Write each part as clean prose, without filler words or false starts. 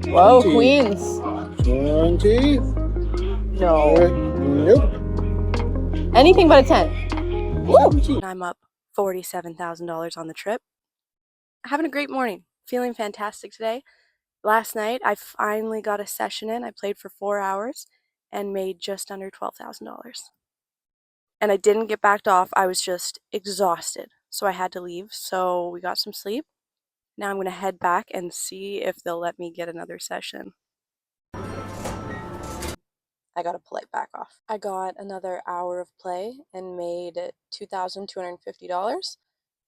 Whoa, queens. 20. No. Nope. Anything but a 10. Woo! I'm up $47,000 on the trip. Having a great morning. Feeling fantastic today. Last night, I finally got a session in. I played for 4 hours and made just under $12,000. And I didn't get backed off. I was just exhausted. So I had to leave. So we got some sleep. Now I'm going to head back and see if they'll let me get another session. I got a polite back off. I got another hour of play and made $2,250.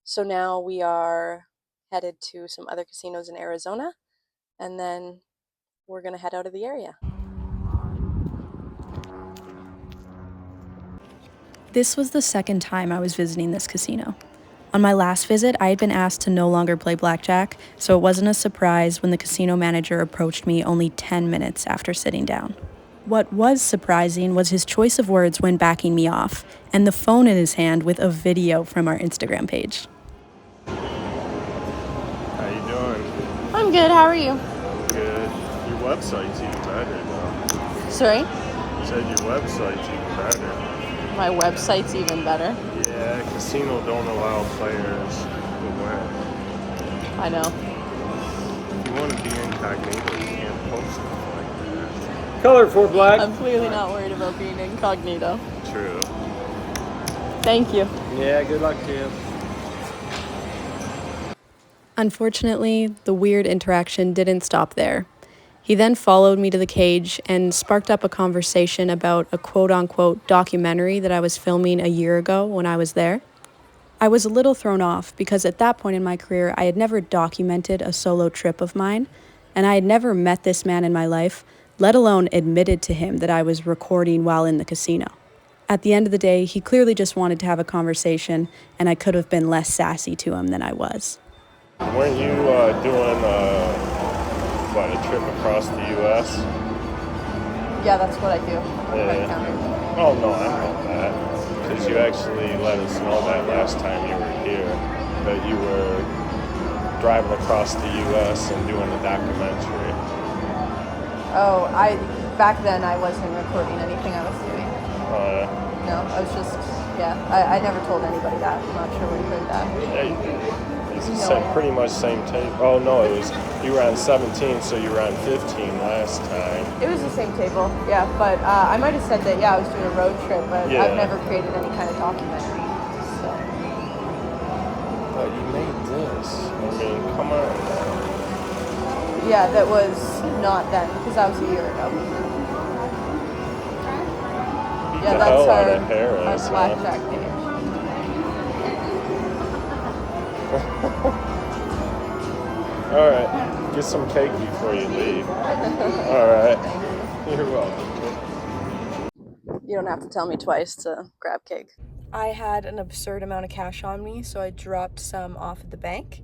So now we are headed to some other casinos in Arizona, and then we're going to head out of the area. This was the second time I was visiting this casino. On my last visit, I had been asked to no longer play blackjack, so it wasn't a surprise when the casino manager approached me only 10 minutes after sitting down. What was surprising was his choice of words when backing me off, and the phone in his hand with a video from our Instagram page. How you doing? I'm good. How are you? Good. Your website's even better, though. Sorry? You said your website's even better. My website's even better. Yeah, casino don't allow players to win. I know. If you want to be incognito, you can't post stuff like that. Color for black. I'm clearly not worried about being incognito. True. Thank you. Yeah, good luck to you. Unfortunately, the weird interaction didn't stop there. He then followed me to the cage and sparked up a conversation about a quote-unquote documentary that I was filming a year ago when I was there. I was a little thrown off because at that point in my career, I had never documented a solo trip of mine, and I had never met this man in my life, let alone admitted to him that I was recording while in the casino. At the end of the day, he clearly just wanted to have a conversation, and I could have been less sassy to him than I was. Weren't you doing a trip across the U.S.? Yeah, that's what I do. Yeah. Oh, no, I know that. Because you actually let us know that last time you were here, that you were driving across the U.S. and doing a documentary. Oh, back then I wasn't recording anything I was doing. Oh, yeah? No, I was just, I never told anybody that. I'm not sure where you heard that. Yeah, you did. It's the same, pretty much same tape. Oh, no, you were on 17, so you were on 15 last time. It was the same table, yeah, but I might have said that, I was doing a road trip, but Yeah. I've never created any kind of documentary, so. But you made this. I mean, come on. Yeah, that was not then, because that was a year ago. Beat Yeah, the that's hell out our of Harris, huh? Blackjack page. All right, get some cake before you leave. All right, you're welcome. You don't have to tell me twice to grab cake. I had an absurd amount of cash on me, so I dropped some off at the bank,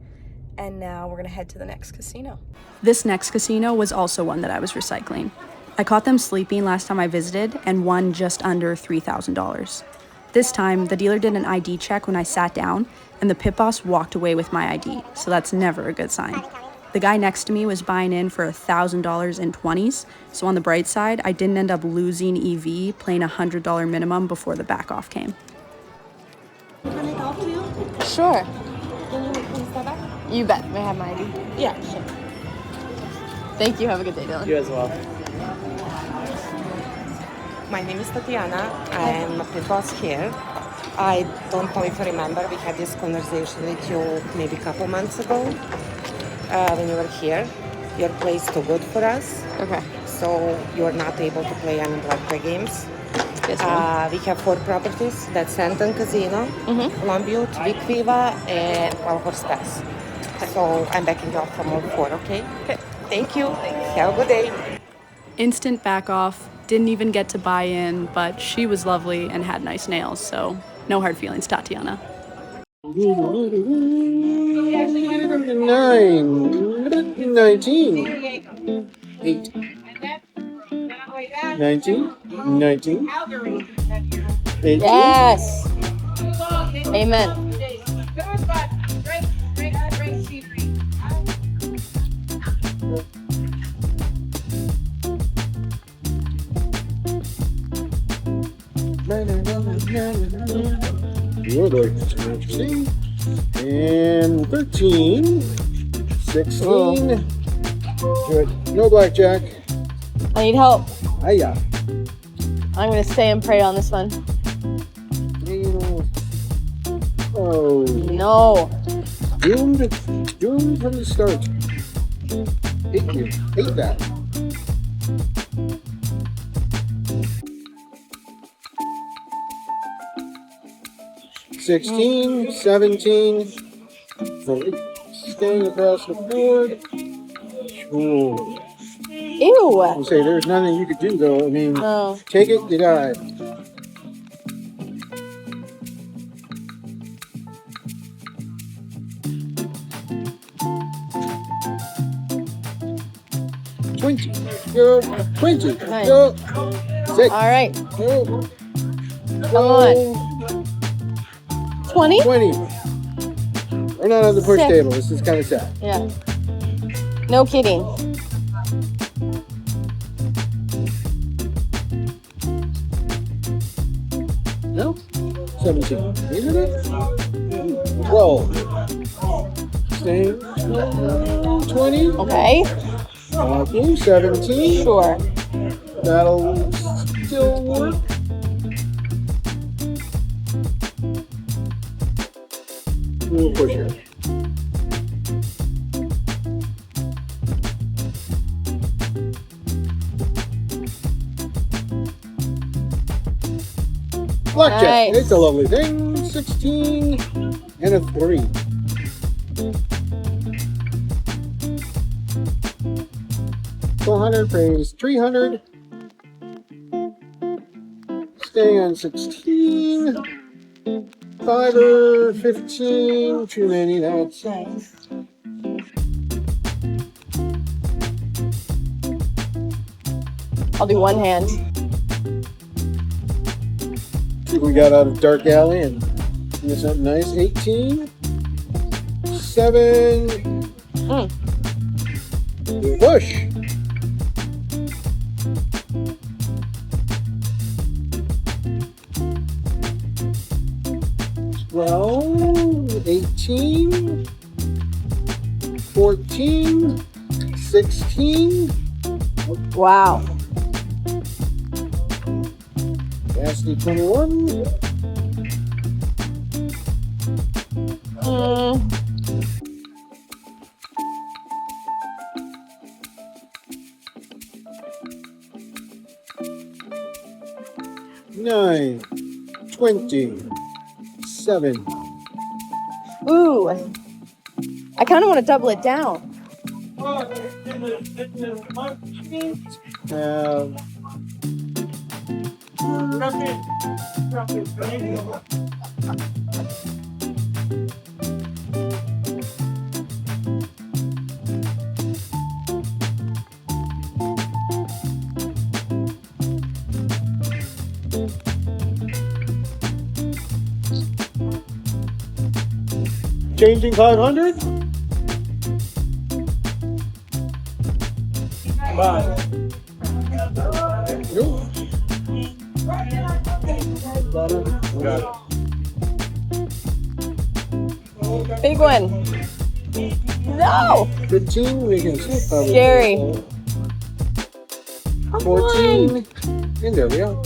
and now we're gonna head to the next casino. This next casino was also one that I was recycling. I caught them sleeping last time I visited and won just under $3,000. This time, the dealer did an ID check when I sat down, and the pit boss walked away with my ID, so that's never a good sign. The guy next to me was buying in for $1,000 in 20s, so on the bright side, I didn't end up losing EV playing a $100 minimum before the backoff came. Can I help you? Sure. Can you please step back? You bet. May I have my ID? Yeah, sure. Thank you. Have a good day, Dylan. You as well. My name is Tatiana. I am a pit boss here. I don't know if you remember, we had this conversation with you maybe a couple months ago when you were here. Your play is too good for us, Okay. so you are not able to play any blackjack games. Yes, ma'am. We have 4 properties. That's Santon Casino, Long Butte, Vic Viva, and Wild Horse Pass. So I'm backing you off from all 4, okay? Thank you. Have a good day. Instant back off, didn't even get to buy in, but she was lovely and had nice nails, so no hard feelings, Tatiana. 9, 19, 8, 19, 19, 18. Yes. Amen. Oh boy, that's interesting. And 13, 16. Good. No blackjack. I need help. Hiya. I'm gonna stay and pray on this one. Oh. No. Doomed from the start. Hate that. $16, 17. Staying across the board. Ooh. Ew. I'll say there's nothing you could do though. I mean, No. take it, you die. $20. Go. $20. Nice. Go. $6. All right. Go. Come on. 20? 20. We're not on the push Sick. table. This is kind of sad. Yeah. No kidding. No? 17. Isn't it? 12. Same. 20. Okay. Okay, 17. Sure. That'll still work. We'll push it. Blackjack. Nice. It's a lovely thing. 16 and a 3. $400 pays 300. Staying on 16. 5 or 15. Too many. That's Nice. I'll do one hand. we got out of dark alley and into something nice. 18. 7. Push. 12, 18, 14, 16. Wow. Nasty 21. Nine, 20, 7. Ooh. I kind of want to double it down. Changing 500. Bye. Nope. Got it. Big one. No. 15. We can see. Probably. Scary. 14. And there we go.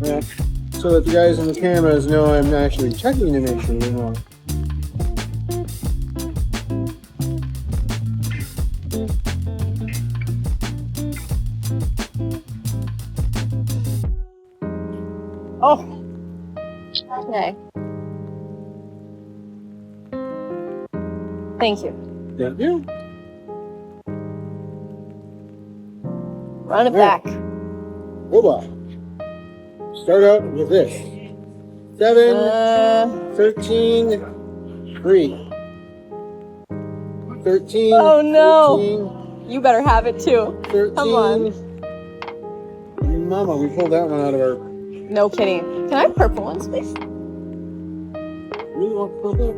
Yeah. So that the guys in the cameras know I'm actually checking to make sure they're not. Oh. Okay. Thank you. Thank you. Run it Yeah. back. Hold on. Start out with this. 7, 13, 3. 13. Oh, no. 13, You better have it too. 13. Come on. Mama, we pulled that one out of our. No kidding. Can I have purple ones, please? Really want purple?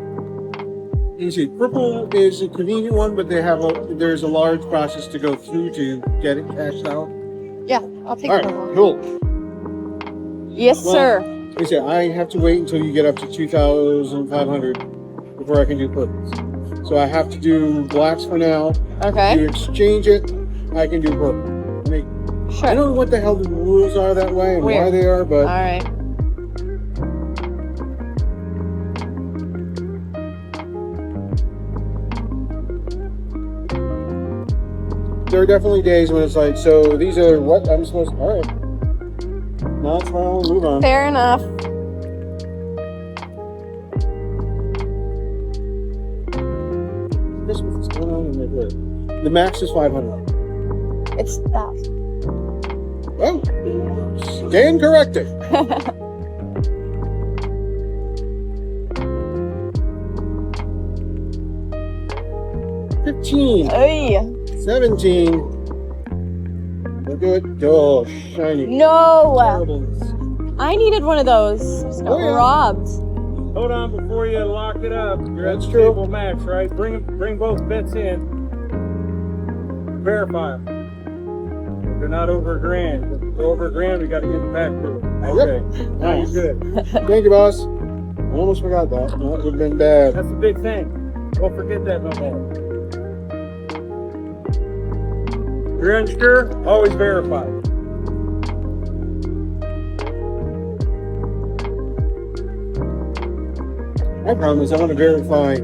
You see, purple is a convenient one, but there's a large process to go through to get it cashed out. I'll take All right, purple. cool. Yes, Well, sir. Like I said, I have to wait until you get up to 2,500 before I can do purples. So I have to do blacks for now. If Okay. you exchange it, I can do purple. I mean, Sure. I don't know what the hell the rules are that way and why Weird. they are, but All right. there are definitely days when it's like, so these are what I'm supposed to, all right. No, it's fine, we'll move on. Fair enough. Christmas is going on in my head. The max is 500. It's that. Well, stand corrected. 15, Hey. 17. Look at it. Oh, shiny. No. Marbles. I needed one of those. Just got Oh, yeah. robbed. Hold on before you lock it up. You're That's at true. table max, right? Bring both bets in. Verify them. If they're not over $1,000. If they're over $1,000, we got to give them back to them. Okay. Now Nice. you're good. Thank you, boss. I almost forgot that. That would have been bad. That's a big thing. Don't forget that no more. If you're unsure, always verify. My problem is I want to verify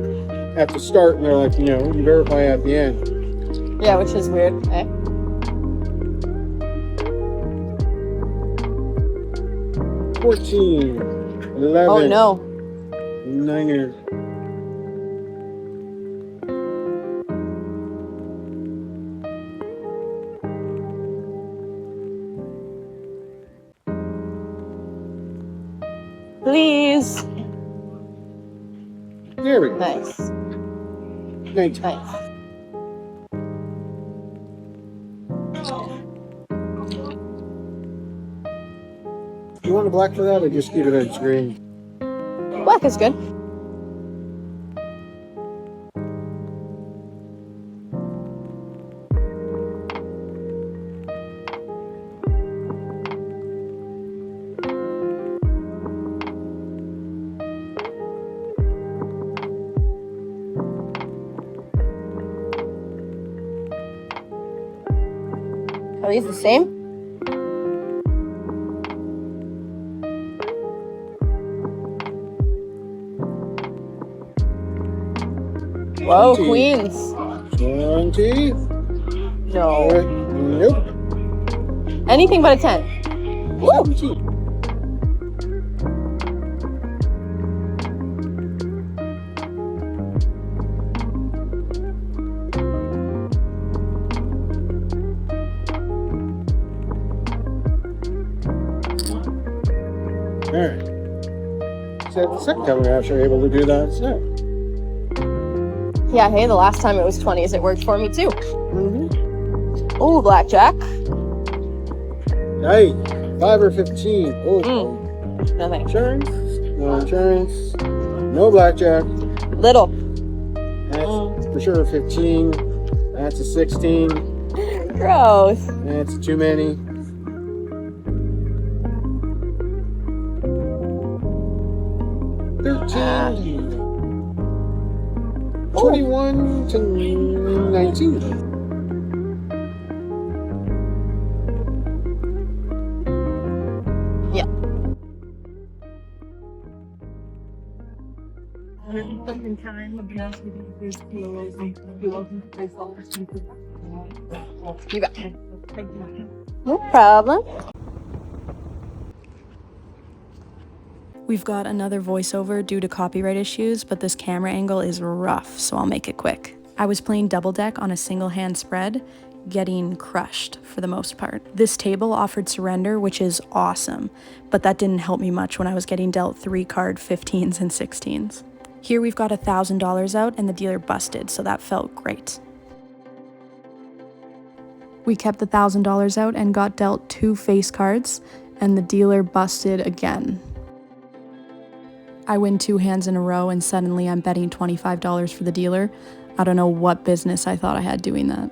at the start, and they're like, you know, you verify at the end. Yeah, which is weird. Eh? 14, 11. Oh no. Niner. Please. There we go. Nice. 19. Nice. You want a black for that, or just keep it at green? Black is good. Are these the same? Whoa, 20. queens. 20. No. Nope. Anything but a 10. Woo! 17. Alright. So the second time we're actually able to do that, so. Yeah, hey, the last time it was 20s, it worked for me too. Mm-hmm. Ooh, blackjack. Hey, 5 or 15. Oh, No thanks. insurance. No insurance. No blackjack. Little. That's for sure 15. That's a 16. Gross. That's too many. Ah. 13. 21 to 19. Yeah. You bet. No problem. We've got another voiceover due to copyright issues, but this camera angle is rough, so I'll make it quick. I was playing double deck on a single hand spread, getting crushed for the most part. This table offered surrender, which is awesome, but that didn't help me much when I was getting dealt 3-card 15s and 16s. Here we've got $1,000 out and the dealer busted, so that felt great. We kept the $1,000 out and got dealt 2 face cards, and the dealer busted again. I win 2 hands in a row and suddenly I'm betting $25 for the dealer. I don't know what business I thought I had doing that.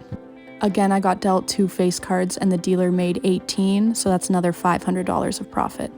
Again, I got dealt 2 face cards and the dealer made 18, so that's another $500 of profit.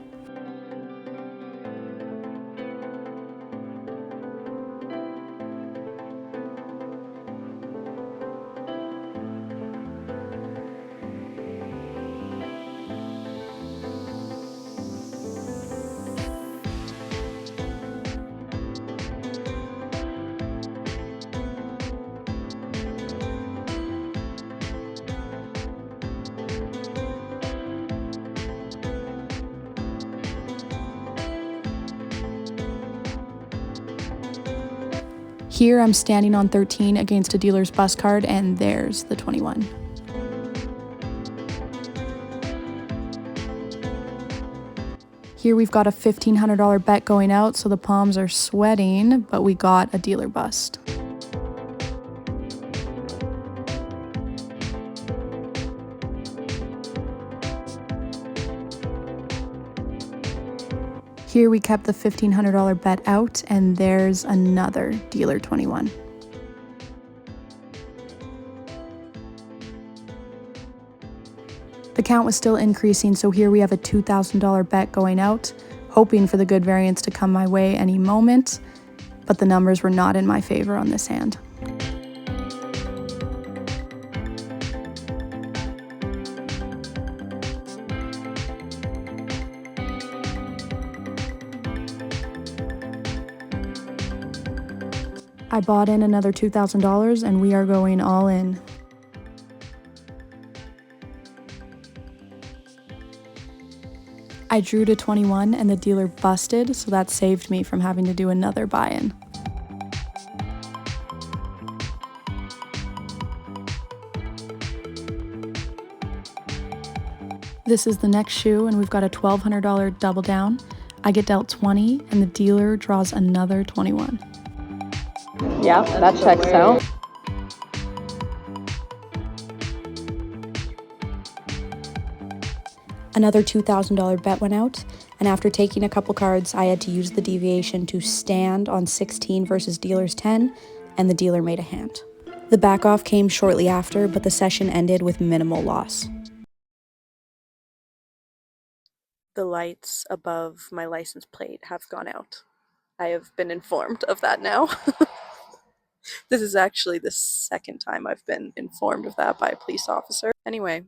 Here I'm standing on 13 against a dealer's bus card, and there's the 21. Here we've got a $1,500 bet going out, so the palms are sweating, but we got a dealer bust. Here we kept the $1,500 bet out, and there's another dealer 21. The count was still increasing, so here we have a $2,000 bet going out, hoping for the good variance to come my way any moment, but the numbers were not in my favor on this hand. I bought in another $2,000 and we are going all in. I drew to 21 and the dealer busted, so that saved me from having to do another buy-in. This is the next shoe and we've got a $1,200 double down. I get dealt 20 and the dealer draws another 21. Yeah, that checks out. Another $2,000 bet went out, and after taking a couple cards, I had to use the deviation to stand on 16 versus dealer's 10, and the dealer made a hand. The backoff came shortly after, but the session ended with minimal loss. The lights above my license plate have gone out. I have been informed of that now. This is actually the second time I've been informed of that by a police officer. Anyway,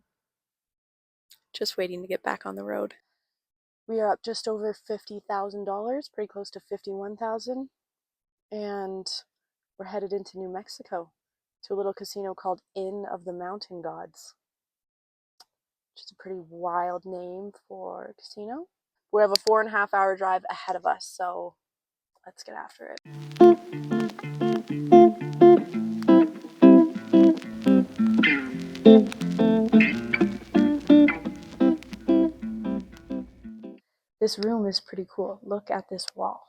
just waiting to get back on the road. We are up just over $50,000, pretty close to $51,000, and we're headed into New Mexico to a little casino called Inn of the Mountain Gods, which is a pretty wild name for a casino. We have a 4.5 hour drive ahead of us, so let's get after it. This room is pretty cool. Look at this wall.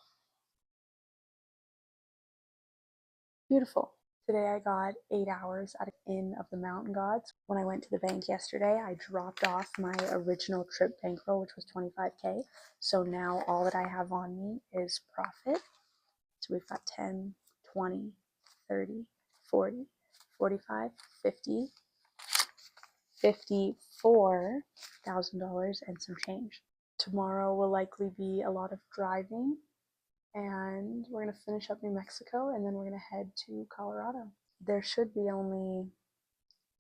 Beautiful. Today I got 8 hours at Inn of the Mountain Gods. When I went to the bank yesterday, I dropped off my original trip bankroll, which was $25K. So now all that I have on me is profit. So we've got 10, 20, 30, 40, 45, 50, $54,000 and some change. Tomorrow will likely be a lot of driving, and we're going to finish up New Mexico, and then we're going to head to Colorado. There should be only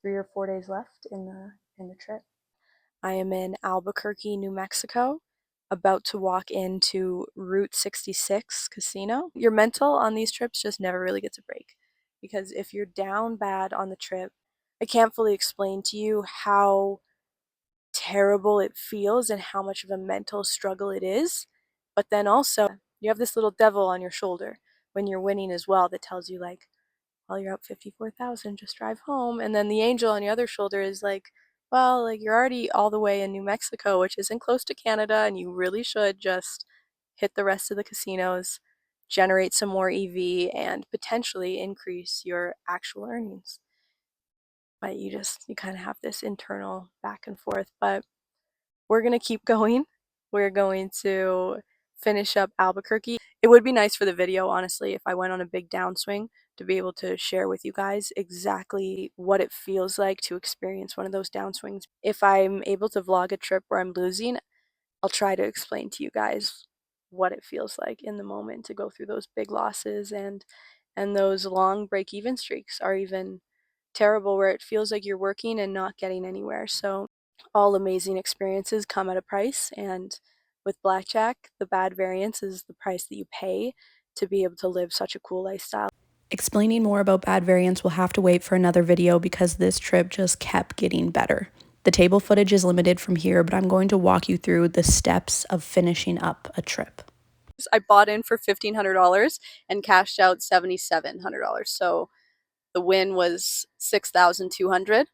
3 or 4 days left in the trip. I am in Albuquerque, New Mexico, about to walk into Route 66 Casino. Your mental on these trips just never really gets a break, because if you're down bad on the trip, I can't fully explain to you how terrible it feels and how much of a mental struggle it is. But then also, you have this little devil on your shoulder when you're winning as well that tells you, like, well, you're up 54,000, just drive home. And then the angel on your other shoulder is like, well, like, you're already all the way in New Mexico, which isn't close to Canada, and you really should just hit the rest of the casinos, generate some more EV, and potentially increase your actual earnings. But you kind of have this internal back and forth. But we're going to keep going. We're going to finish up Albuquerque. It would be nice for the video, honestly, if I went on a big downswing to be able to share with you guys exactly what it feels like to experience one of those downswings. If I'm able to vlog a trip where I'm losing, I'll try to explain to you guys what it feels like in the moment to go through those big losses, and those long break-even streaks are even terrible where it feels like you're working and not getting anywhere. So all amazing experiences come at a price, and with Blackjack, the bad variance is the price that you pay to be able to live such a cool lifestyle. Explaining more about bad variance will have to wait for another video because this trip just kept getting better. The table footage is limited from here, but I'm going to walk you through the steps of finishing up a trip. I bought in for $1,500 and cashed out $7,700. So the win was $6,200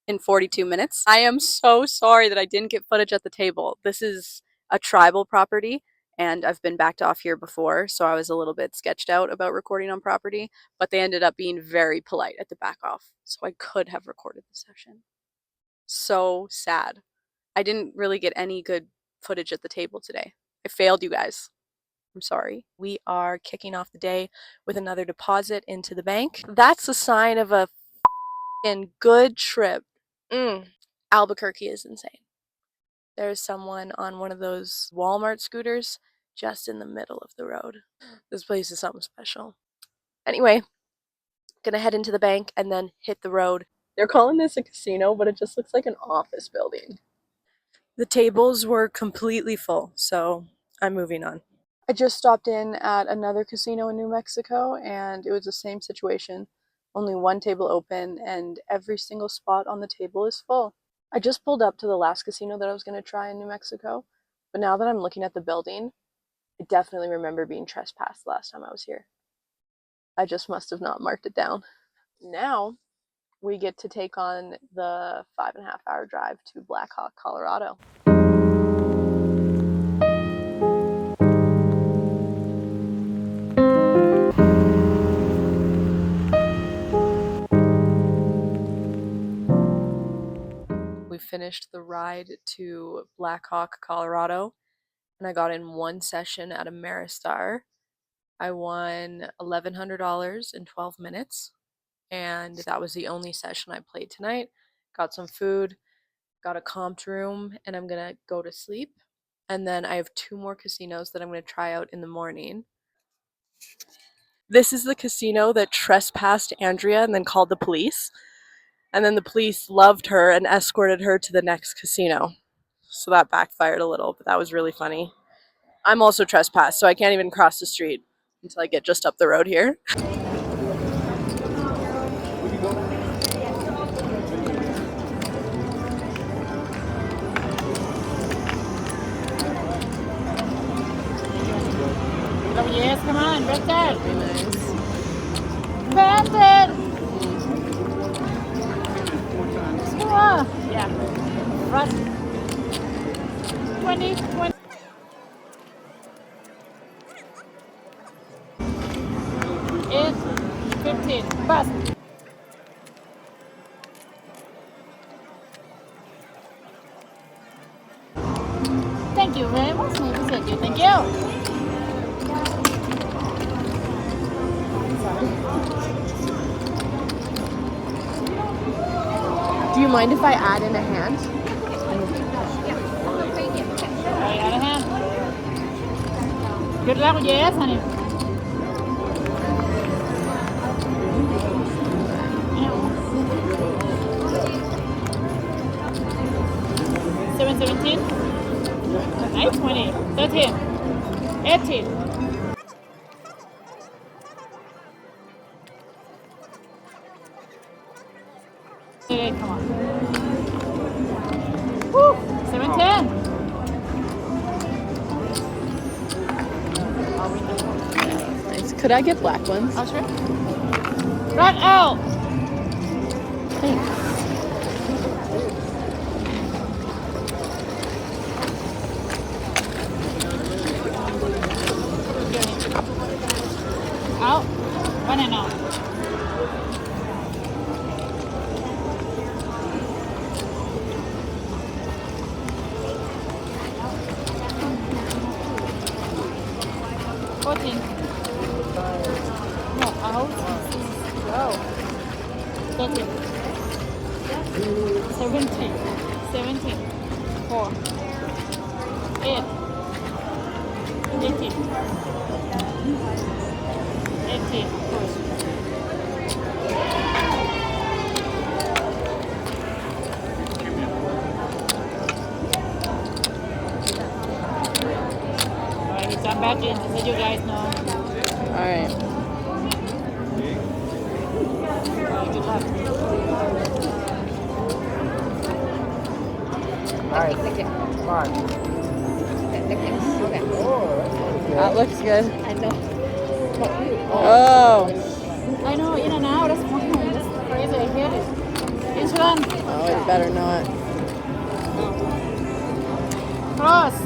in 42 minutes. I am so sorry that I didn't get footage at the table. This is a tribal property, and I've been backed off here before, so I was a little bit sketched out about recording on property, but they ended up being very polite at the back off, so I could have recorded the session. So sad. I didn't really get any good footage at the table today. I failed you guys. I'm sorry. We are kicking off the day with another deposit into the bank. That's a sign of a good trip. Albuquerque is insane. There's someone on one of those Walmart scooters just in the middle of the road. This place is something special. Anyway, gonna head into the bank and then hit the road. They're calling this a casino, but it just looks like an office building. The tables were completely full, so I'm moving on. I just stopped in at another casino in New Mexico, and it was the same situation. Only one table open, and every single spot on the table is full. I just pulled up to the last casino that I was going to try in New Mexico, but now that I'm looking at the building, I definitely remember being trespassed last time I was here. I just must have not marked it down. Now, we get to take on the 5.5-hour drive to Blackhawk, Colorado. We finished the ride to Blackhawk, Colorado, and I got in one session at Ameristar. I won $1,100 in 12 minutes, and that was the only session I played tonight. Got some food, got a comped room, and I'm gonna go to sleep. And then I have 2 more casinos that I'm gonna try out in the morning. This is the casino that trespassed Andrea and then called the police. And then the police loved her and escorted her to the next casino. So that backfired a little, but that was really funny. I'm also trespassed, so I can't even cross the street until I get just up the road here. Oh yes, come on, right there. Very nice. Bandit! Come on. Yeah. Right. 20. It's 15. Bust. Thank you very much. Nice to see you. Thank you. Do you mind if I add in a hand? Right out of hand. Good luck with your ass, honey. 717. 920. 13. 18. Come on. Woo! 710. Nice. Could I get black ones? Oh, sure. Right out. Thanks. Out. One and out. 13. 17. 17. 4. 8. 18. 18. Alright, it's on back in, just so you guys know. Alright. Good luck. Nice. Fine. That looks good. I know. Oh. I know, in and out, that's fine. That's crazy, I hate it. Insurance. Oh, you better not. Cross.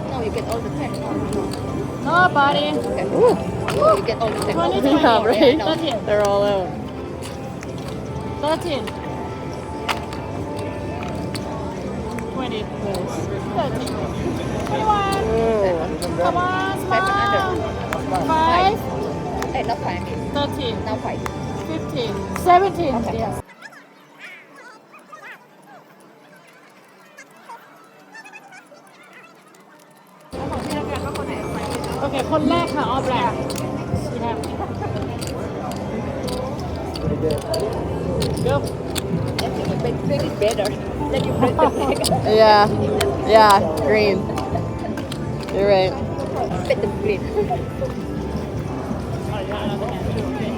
No, you get all the 10. Nobody. Ooh. You get all the 10. 20, Yeah, right? 13. They're all out. 13. 20. 13. 21. Ooh. Come on, smile. 5. Hey, not 5. 13. Now 5. 15. 17. Yes. Okay, คนแรกค่ะ all black. You have Go. Make it better. Then you break the leg. Yeah. Yeah, green. You're right. Bet the green. Oh, you have another hand too. Okay.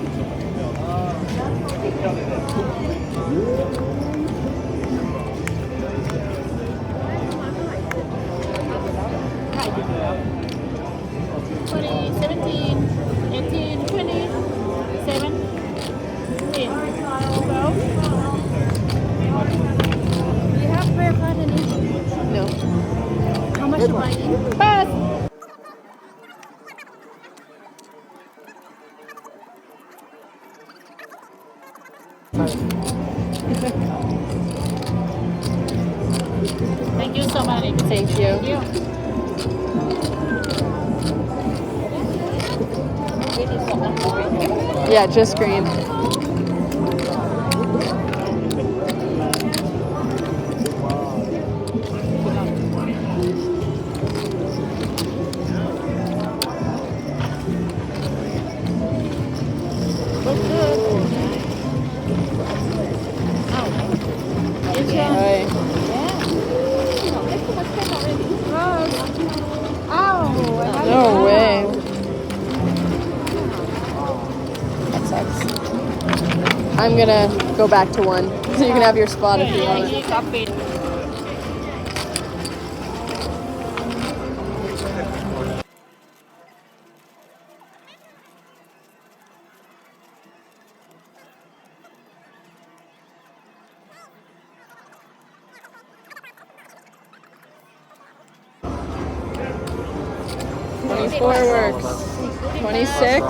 20, 17, 18, 20, 7, 8, 12. Do you have prayer card in it? No. How much do I need? Pass! Thank you so much. Thank you. Thank you. Yeah, just green. Hey. No way. That sucks. I'm gonna go back to 1. So you can have your spot if you want. Stop it. Works. 26.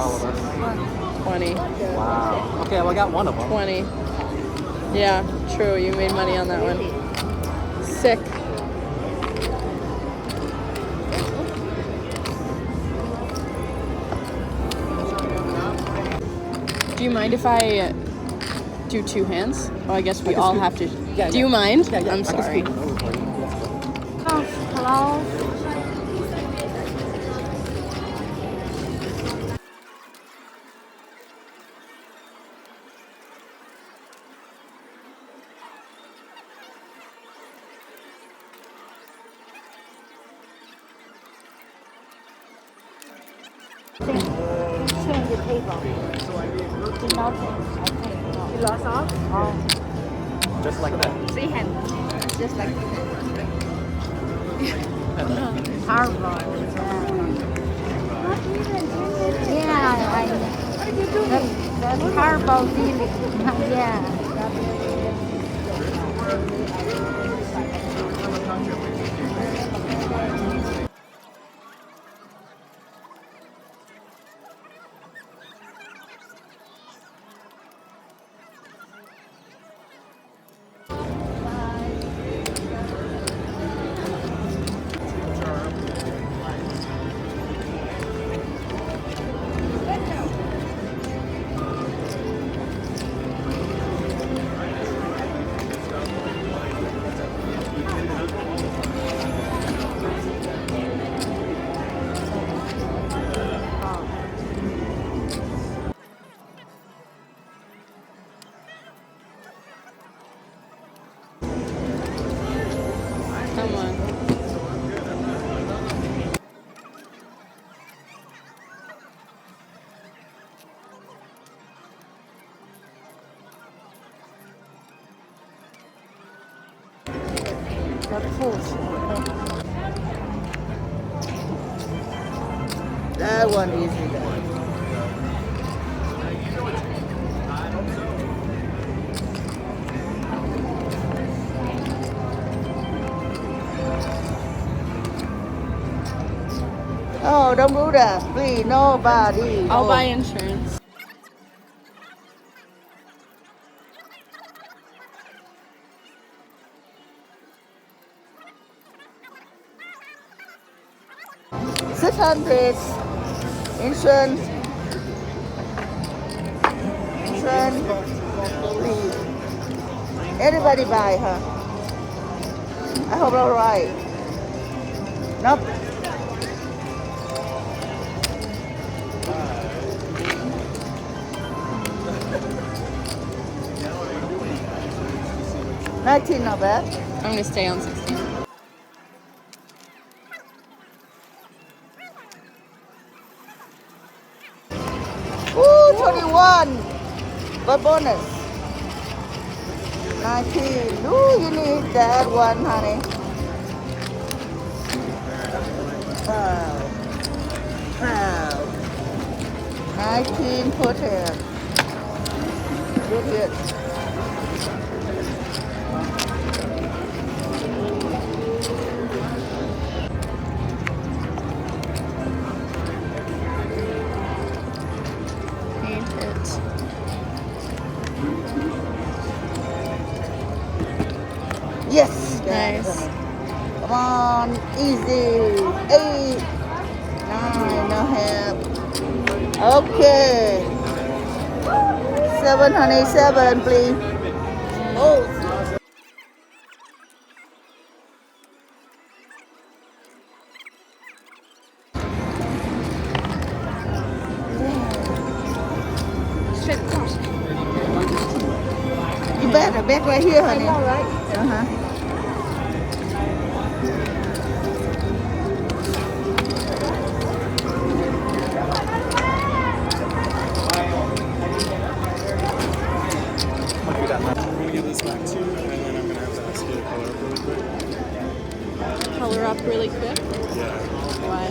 20. Wow. Okay, well, I got one of them. 20. Yeah, true. You made money on that one. Sick. Do you mind if I do 2 hands? Oh, I guess we all have to. Do you mind? I'm sorry. Hello. Change the table. Did not change. You lost all? Oh. Just like that. 3 hands. Just like Horrible. Yeah, that's horrible feeling. Yeah. What foods? That one easy. Oh, don't do that, please. Nobody. I'll no. buy insurance. $600. Insurance. Insurance. Please. Everybody buy, huh? I hope all right. Nope. $19, not bad. I'm gonna stay on 16. Ooh, 21. But bonus. 19. Ooh, you need that one, honey. Wow. Wow. 19 put in. Good hit. Paint it. Yes. Nice. Come on, easy. 8, 9, a half. Okay. 7, honey, 7, please. Oh. Straight across. You better back right here, honey. All right. Uh-huh. I'm gonna give this back to you, and then I'm gonna have to ask you to color up really quick. Color up really quick. Yeah. Why?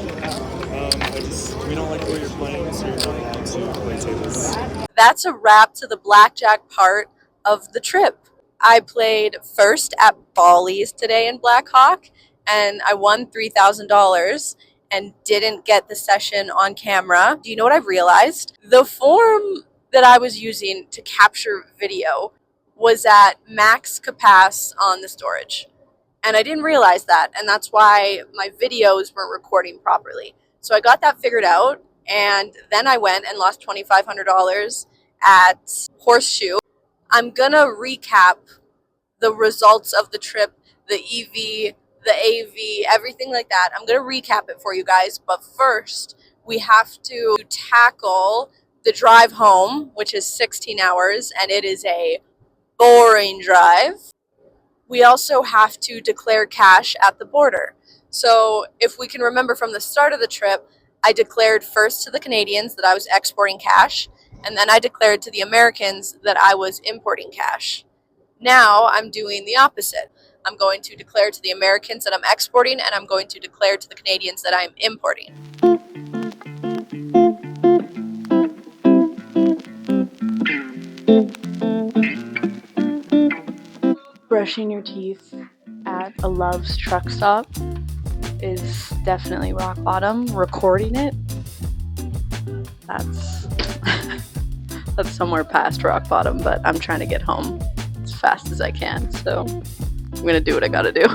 We don't like the way you're playing, so you're not allowed to play tables. That's a wrap to the blackjack part of the trip. I played first at Bally's today in Blackhawk, and I won $3,000 and didn't get the session on camera. Do you know what I realized? The form that I was using to capture video was at max capacity on the storage. And I didn't realize that, and that's why my videos weren't recording properly. So I got that figured out, and then I went and lost $2,500 at Horseshoe. I'm gonna recap the results of the trip, the EV, the AV, everything like that. I'm gonna recap it for you guys, but first we have to tackle the drive home, which is 16 hours, and it is a boring drive. We also have to declare cash at the border. So if we can remember from the start of the trip, I declared first to the Canadians that I was exporting cash, and then I declared to the Americans that I was importing cash. Now I'm doing the opposite. I'm going to declare to the Americans that I'm exporting, and I'm going to declare to the Canadians that I'm importing. Brushing your teeth at a Love's truck stop is definitely rock bottom. Recording it, that's that's somewhere past rock bottom, but I'm trying to get home as fast as I can, so I'm gonna do what I gotta do.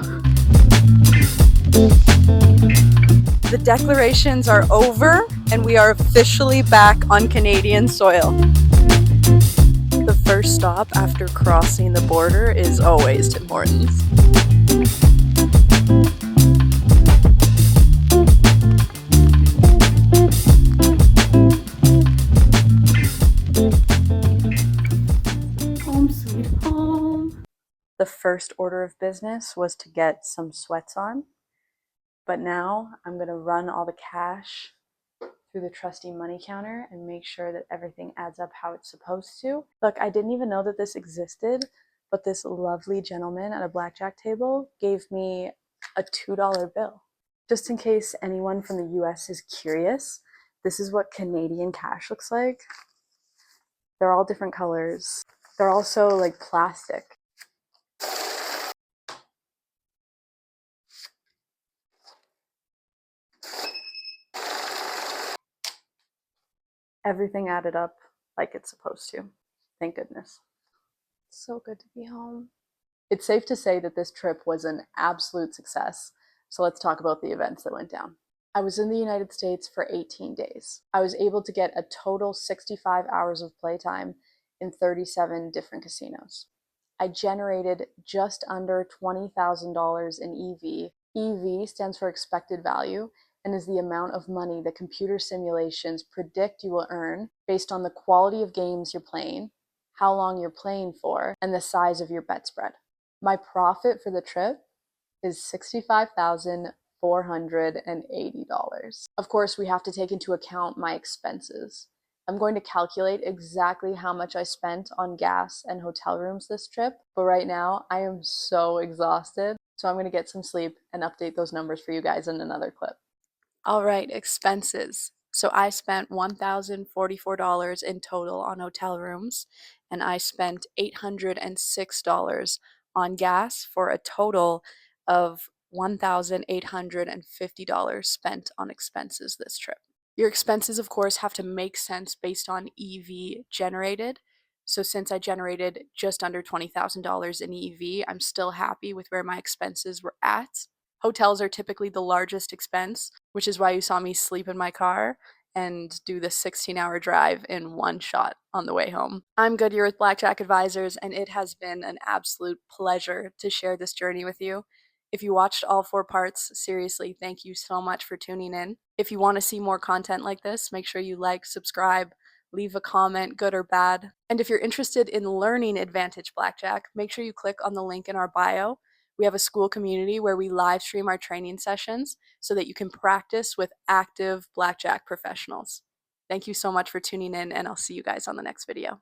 The declarations are over, and we are officially back on Canadian soil. The first stop after crossing the border is always Tim Hortons. Home sweet home. The first order of business was to get some sweats on, but now I'm gonna run all the cash through the trusty money counter and make sure that everything adds up how it's supposed to. Look, I didn't even know that this existed, but this lovely gentleman at a blackjack table gave me a $2 bill. Just in case anyone from the US is curious, this is what Canadian cash looks like. They're all different colors. They're also like plastic. Everything added up like it's supposed to. Thank goodness. So good to be home. It's safe to say that this trip was an absolute success. So let's talk about the events that went down. I was in the United States for 18 days. I was able to get a total 65 hours of playtime in 37 different casinos. I generated just under $20,000 in EV. EV stands for expected value and is the amount of money that computer simulations predict you will earn based on the quality of games you're playing, how long you're playing for, and the size of your bet spread. My profit for the trip is $65,480. Of course, we have to take into account my expenses. I'm going to calculate exactly how much I spent on gas and hotel rooms this trip, but right now I am so exhausted, so I'm going to get some sleep and update those numbers for you guys in another clip. All right, expenses. So I spent $1,044 in total on hotel rooms, and I spent $806 on gas for a total of $1,850 spent on expenses this trip. Your expenses, of course, have to make sense based on EV generated. So since I generated just under $20,000 in EV, I'm still happy with where my expenses were at. Hotels are typically the largest expense, which is why you saw me sleep in my car and do the 16-hour drive in one shot on the way home. I'm Goodyear with Blackjack Advisors, and it has been an absolute pleasure to share this journey with you. If you watched all 4 parts, seriously, thank you so much for tuning in. If you want to see more content like this, make sure you like, subscribe, leave a comment, good or bad. And if you're interested in learning Advantage Blackjack, make sure you click on the link in our bio. We have a school community where we live stream our training sessions so that you can practice with active blackjack professionals. Thank you so much for tuning in, and I'll see you guys on the next video.